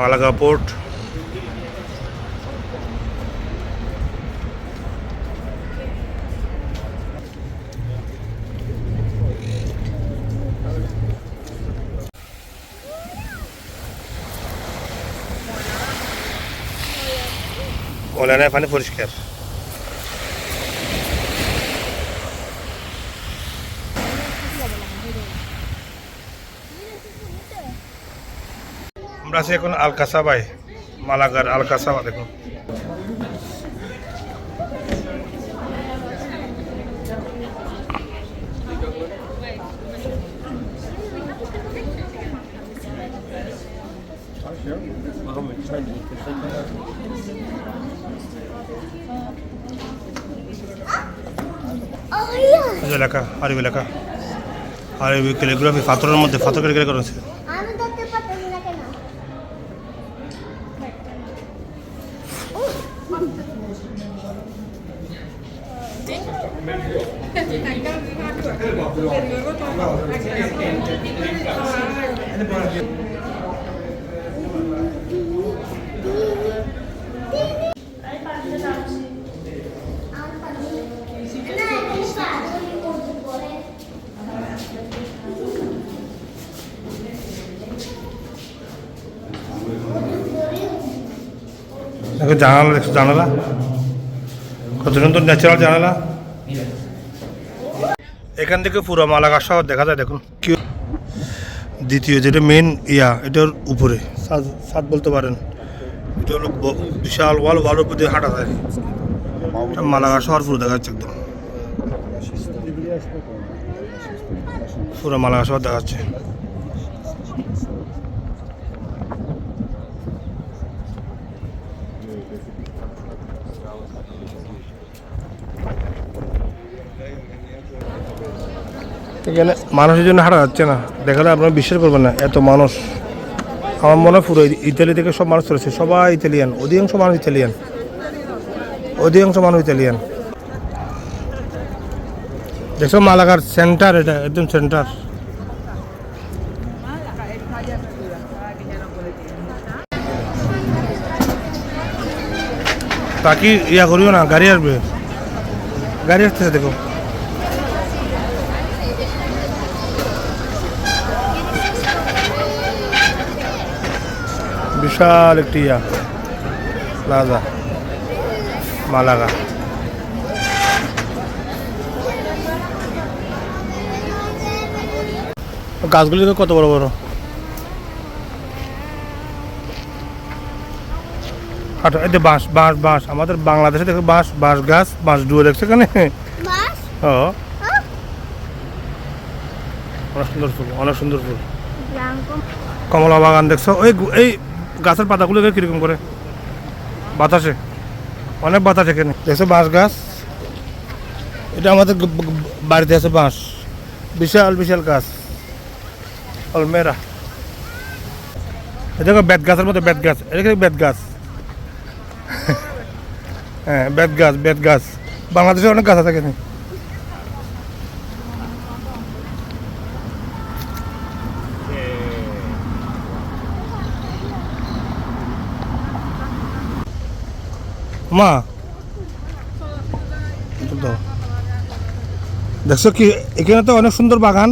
মালাগা port. ওলানের পানি পরিষ্কার। আমরা আছি এখন আলকাসাবায়, মালাগার আলকাসাবা। দেখুন এলাকা আরবি এলাকা, আরবি ক্যালিগ্রাফি পাথরের মধ্যে পাথর কেটে করা হয়েছে। জানালা দেখছো, জানালা কত সুন্দর ন্যাচারাল জানালা। এখান থেকে পুরো মালাগা শহর দেখা যায়। দেখুন কি দ্বিতীয় যেটা মেন এটার উপরে ছাদ বলতে পারেন। এটা হলো বিশাল ওয়াল, ওয়ালের উপর দিয়ে হাঁটা যায়। মালাগা শহর পুরো দেখা যাচ্ছে একদম, পুরো মালাগা শহর দেখা যাচ্ছে। এখানে মানুষের জন্য হাঁটা যাচ্ছে না, দেখালে আপনারা বিশ্বাস করবেন না, এত মানুষ। আমার মনে হয় পুরো ইতালি থেকে সব মানুষ চলেছে, সবাই ইতালিয়ান, অধিকাংশ মানুষ ইতালিয়ান, অধিকাংশ মানুষ ইতালিয়ান। দেখছো মালাগার সেন্টার, এটা একদম সেন্টার। তাকি করিও না, গাড়ি আসবে, গাড়ি আসতেছে দেখো। বিশাল একটি প্লাজা মালাগা। গাছগুলি কত বড় বড়, এতে বাঁশ বাঁশ বাঁশ। আমাদের বাংলাদেশে দেখো বাঁশ, বাঁশ গাছ, বাঁশ ডুয়ে দেখছো এখানে। অনেক সুন্দর ফুল, অনেক সুন্দর ফুল। কমলা বাগান দেখছো, এই গাছের পাতাগুলো কিরকম করে বাতাসে, অনেক বাতাস এখানে। দেখছো বাঁশ গাছ, এটা আমাদের বাড়িতে আছে বাঁশ, বিশাল বিশাল গাছ। অলমেরা দেখো বেত গাছের মধ্যে, বেত গাছ, এটা বেত গাছ। হ্যাঁ বেত গাছ, বেত গাছ। বাংলাদেশে অনেক গাছ আছে এখানে। মা দেখছো কি এখানে তো অনেক সুন্দর বাগান।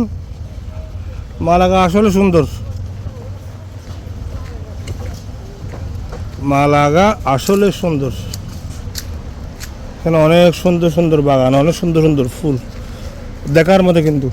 মালাগা আসলে সুন্দর, মালাগা আসলে সুন্দর। এখানে অনেক সুন্দর সুন্দর বাগান, অনেক সুন্দর সুন্দর ফুল দেখার মধ্যে কিন্তু।